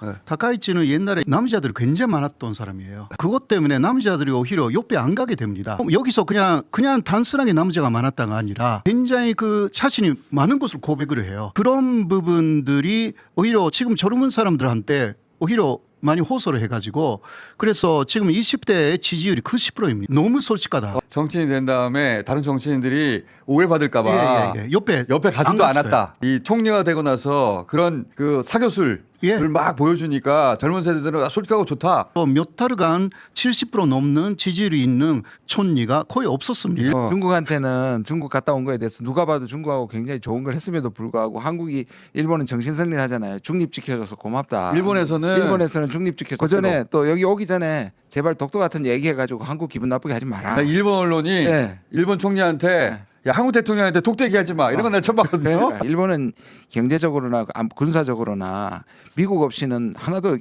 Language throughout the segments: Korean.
네. 다카이치는 옛날에 남자들이 굉장히 많았던 사람이에요. 그것 때문에 남자들이 오히려 옆에 안 가게 됩니다. 여기서 그냥 단순하게 남자가 많았다가 아니라 굉장히 그 자신이 많은 것을 고백을 해요. 그런 부분들이 오히려 지금 젊은 사람들한테 오히려 많이 호소를 해가지고 그래서 지금 20대의 지지율이 90%입니다. 너무 솔직하다. 정치인이 된 다음에 다른 정치인들이 오해받을까봐 예. 옆에 가지도 안 갔어요. 않았다. 이 총리가 되고 나서 그런 그 사교술을 예. 막 보여주니까 젊은 세대들은 솔직하고 좋다. 몇 달간 70% 넘는 지지율이 있는 촌리가 거의 없었습니다. 어. 중국한테는 중국 갔다 온 거에 대해서 누가 봐도 중국하고 굉장히 좋은 걸 했음에도 불구하고 한국이 일본은 정신승리를 하잖아요. 중립 지켜줘서 고맙다. 일본에서는 중립 지켜. 그 전에 또 여기 오기 전에 제발 독도 같은 얘기해가지고 한국 기분 나쁘게 하지 마라. 나 일본 언론이 네. 일본 총리한테 야 한국 대통령한테 독대기 하지 마 이런 건 내가 처음 봤거든요. 그러니까 일본은 경제적으로나 군사적으로나 미국 없이는 하나도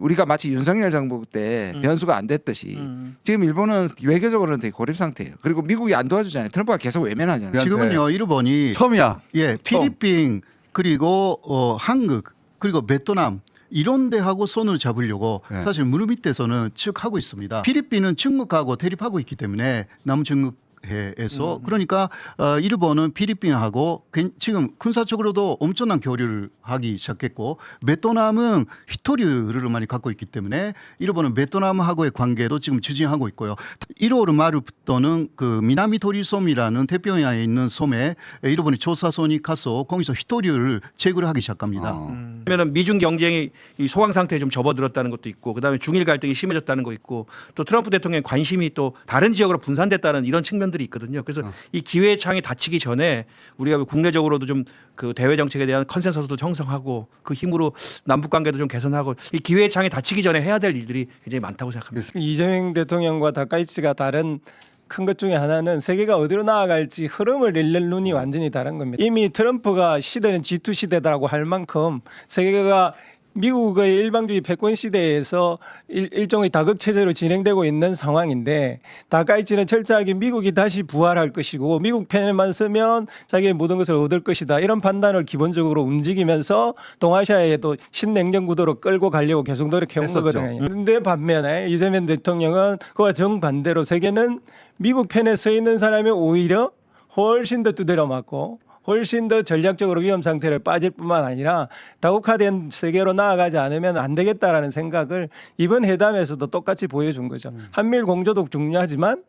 우리가 마치 윤석열 정부 때 변수가 안 됐듯이 지금 일본은 외교적으로는 되게 고립 상태예요. 그리고 미국이 안 도와주잖아요. 트럼프가 계속 외면하잖아요. 지금은요 일본이 처음이야. 예 필리핀 그리고 한국 그리고 베트남 이런 데하고 손을 잡으려고 네. 사실 물 밑에서는 쭉 하고 있습니다. 필리핀은 중국하고 대립하고 있기 때문에 남중국 해에서 그러니까 일본은 필리핀하고 지금 군사적으로도 엄청난 교류를 하기 시작했고 베트남은 히토류를 많이 갖고 있기 때문에 일본은 베트남하고의 관계도 지금 추진하고 있고요. 1월 말부터는 그 미나미도리섬이라는 태평양에 있는 섬에 일본의 조사선이 가서 거기서 히토류를 제거를 하기 시작합니다. 그러면 미중 경쟁이 이 소강 상태에 좀 접어들었다는 것도 있고 그다음에 중일 갈등이 심해졌다는 거 있고 또 트럼프 대통령의 관심이 또 다른 지역으로 분산됐다는 이런 측면들이 있거든요. 그래서 이 기회의 창이 닫히기 전에 우리가 국내적으로도 좀 그 대외 정책에 대한 컨센서스도 형성하고 그 힘으로 남북 관계도 좀 개선하고 이 기회의 창이 닫히기 전에 해야 될 일들이 굉장히 많다고 생각합니다. 이재명 대통령과 다카이치가 다른 큰 것 중에 하나는 세계가 어디로 나아갈지 흐름을 읽는 눈이 완전히 다른 겁니다. 이미 트럼프가 시대는 G2 시대다라고 할 만큼 세계가 미국의 일방주의 패권 시대에서 일종의 다극 체제로 진행되고 있는 상황인데 다카이치는 철저하게 미국이 다시 부활할 것이고 미국 편에만 서면 자기의 모든 것을 얻을 것이다 이런 판단을 기본적으로 움직이면서 동아시아에도 신냉전 구도로 끌고 가려고 계속 노력해온 거거든요. 그런데 반면에 이재명 대통령은 그와 정반대로 세계는 미국 편에 서 있는 사람이 오히려 훨씬 더 두드려 맞고 훨씬 더 전략적으로 위험 상태를 빠질 뿐만 아니라 다국화된 세계로 나아가지 않으면 안 되겠다라는 생각을 이번 회담에서도 똑같이 보여준 거죠. 한미일 공조도 중요하지만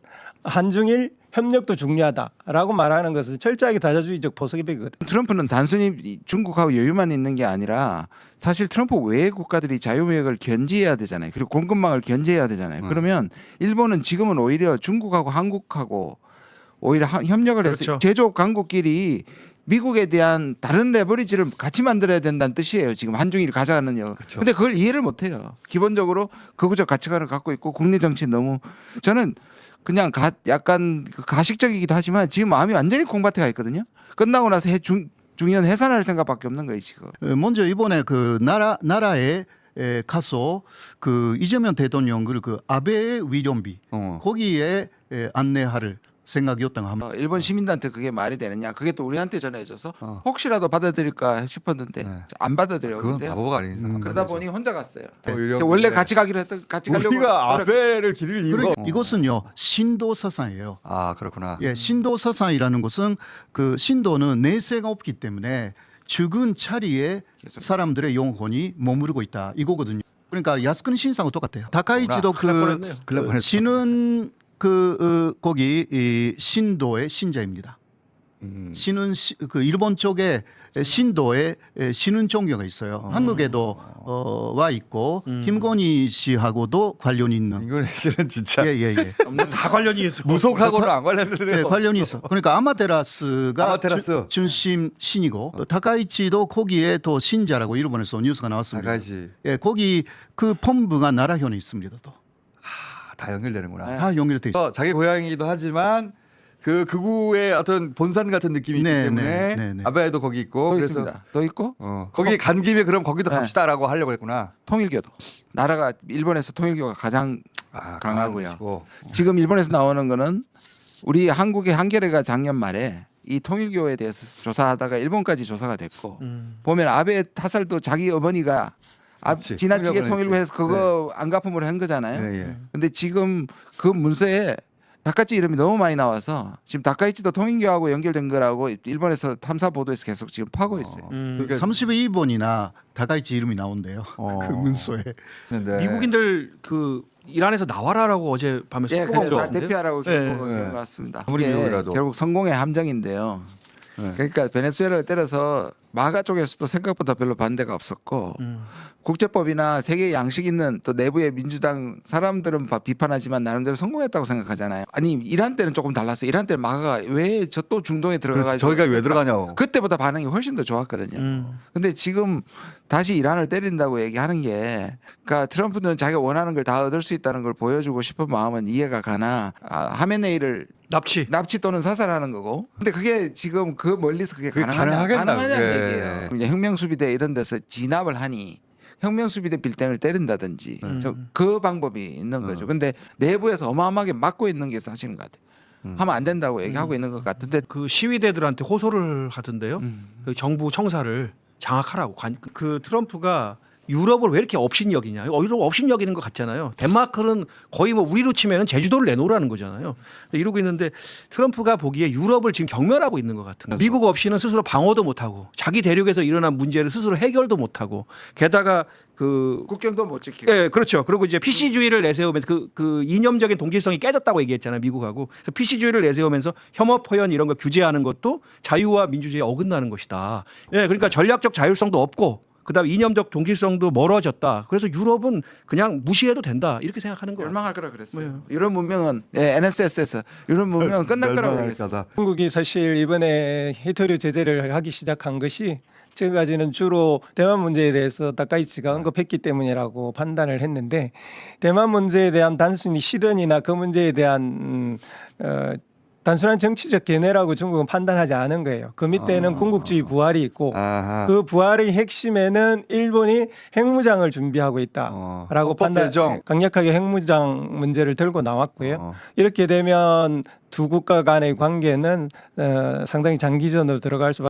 한중일 협력도 중요하다라고 말하는 것은 철저하게 다자주의적 포석이거든요. 트럼프는 단순히 중국하고 여유만 있는 게 아니라 사실 트럼프 외의 국가들이 자유무역을 견제해야 되잖아요. 그리고 공급망을 견제해야 되잖아요. 그러면 일본은 지금은 오히려 중국하고 한국하고 오히려 협력을 해서 그렇죠. 제조업 강국끼리 미국에 대한 다른 레버리지를 같이 만들어야 된다는 뜻이에요. 지금 한중일 가자는 요. 근데 그걸 이해를 못 해요. 기본적으로 극우적 가치관을 갖고 있고 국내 정치 너무 저는 그냥 약간 가식적이기도 하지만 지금 마음이 완전히 콩밭에 가 있거든요. 끝나고 나서 중의원 해산할 생각밖에 없는 거예요, 지금. 먼저 이번에 그 나라에 가서 그 이재명 대통령 그리고 그 아베의 위련비 거기에 안내할 생각이었다고 합니다. 일본 시민들한테 그게 말이 되느냐? 그게 또 우리한테 전해져서 혹시라도 받아들일까 싶었는데 안 받아들여요. 그건 바보가 아니죠. 그러다 보니 혼자 갔어요. 이런 원래 건데. 같이 가기로 했던 같이 가려고 우리가 아베를 기를 이유가 이것은요 신도 사상이에요. 아 그렇구나. 예, 신도 사상이라는 것은 그 신도는 내세가 없기 때문에 죽은 자리에 사람들의 영혼이 머무르고 있다 이거거든요. 그러니까 야스쿠니 신상과 똑같아요. 다카이치도 그 신은 거기 이 신도의 신자입니다. 신은 그 일본 쪽에 신도의 신은 종교가 있어요. 한국에도 와 있고 김건희 씨하고도 관련이 있는. 이거는 실은 진짜 예. 다 관련이 있어. 무속하고는 안 관련되네요. 네, 관련이 있어. 그러니까 아마테라스가 아마테라스. 중심 신이고 다카이치도 거기에 또 신자라고 일본에서 뉴스가 나왔습니다. 다카이치. 예, 거기 그 본부가 나라현에 있습니다. 또. 다 연결되는구나. 다 연결돼 있어요. 자기 고향이기도 하지만 그 극우의 어떤 본산 같은 느낌이 있기 네, 때문에 네. 아베도 거기 있고 또 그래서 있습니다. 또 있고 거기 간 김에 그럼 거기도 네. 갑시다라고 하려고 했구나. 통일교도 나라가 일본에서 통일교가 가장 강하고요. 강하고. 지금 일본에서 나오는 거는 우리 한국의 한겨레가 작년 말에 이 통일교에 대해서 조사하다가 일본까지 조사가 됐고 보면 아베 타살도 자기 어머니가 그렇지. 지나치게 통일을 통일부해서 그거 안 갚음으로 한 거잖아요. 예, 예. 근데 지금 그 문서에 다카이치 이름이 너무 많이 나와서 지금 다카이치도 통일교하고 연결된 거라고 일본에서 탐사 보도에서 계속 지금 파고 있어요. 그러니까 32번이나 다카이치 이름이 나온대요. 그 문서에. 네. 미국인들 그 이란에서 나와라라고 어제 밤에 예, 속보가 그래서 다 왔는데요. 대피하라고 예. 경고가 것 같습니다. 아무리 이게 미국이라도. 결국 성공의 함정인데요. 네. 그러니까 베네수엘라를 때려서 마가 쪽에서도 생각보다 별로 반대가 없었고 국제법이나 세계 양식 있는 또 내부의 민주당 사람들은 비판하지만 나름대로 성공했다고 생각하잖아요. 아니 이란 때는 조금 달랐어요. 이란 때 마가 왜 저 또 중동에 들어가가지고 저희가 왜 들어가냐고. 그때보다 반응이 훨씬 더 좋았거든요. 근데 지금 다시 이란을 때린다고 얘기하는 게 그러니까 트럼프는 자기가 원하는 걸 다 얻을 수 있다는 걸 보여주고 싶은 마음은 이해가 가나 하메네이를 납치 또는 사살하는 거고. 근데 그게 지금 그 멀리서 그게 그게 가능하냐는 가능하겠나? 예. 얘기예요. 이제 혁명수비대 이런 데서 진압을 하니 혁명수비대 빌딩을 때린다든지 그 방법이 있는 거죠. 근데 내부에서 어마어마하게 막고 있는 게 사실인 것 같아요. 하면 안 된다고 얘기하고 있는 것 같은데 그 시위대들한테 호소를 하던데요. 그 정부 청사를 장악하라고. 그 트럼프가 유럽을 왜 이렇게 업신여기냐? 유럽 업신여기는 것 같잖아요. 덴마크는 거의 뭐 우리로 치면 제주도를 내놓으라는 거잖아요. 이러고 있는데 트럼프가 보기에 유럽을 지금 경멸하고 있는 것 같은 거예요. 미국 없이는 스스로 방어도 못하고 자기 대륙에서 일어난 문제를 스스로 해결도 못하고 게다가 그 국경도 못 지키고. 예, 그렇죠. 그리고 이제 PC주의를 내세우면서 그 이념적인 동질성이 깨졌다고 얘기했잖아요, 미국하고. 그래서 PC주의를 내세우면서 혐오 표현 이런 거 규제하는 것도 자유와 민주주의에 어긋나는 것이다. 예, 그러니까 전략적 자율성도 없고 그다음에 이념적 동질성도 멀어졌다. 그래서 유럽은 그냥 무시해도 된다. 이렇게 생각하는 거예요. 멸망할 거라 그랬어요. 이런 문명은 NSS에서 이런 문명은 끝날 거라고 얘기했어요. 중국이 사실 이번에 히토류 제재를 하기 시작한 것이 지금까지는 주로 대만 문제에 대해서 다카이치가 언급했기 때문이라고 판단을 했는데 대만 문제에 대한 단순히 실언이나 그 문제에 대한 단순한 정치적 견해라고 중국은 판단하지 않은 거예요. 그 밑에는 군국주의 부활이 있고 아하. 그 부활의 핵심에는 일본이 핵무장을 준비하고 있다라고 헌법 판단. 개정. 강력하게 핵무장 문제를 들고 나왔고요. 이렇게 되면 두 국가 간의 관계는 상당히 장기전으로 들어갈 수밖에.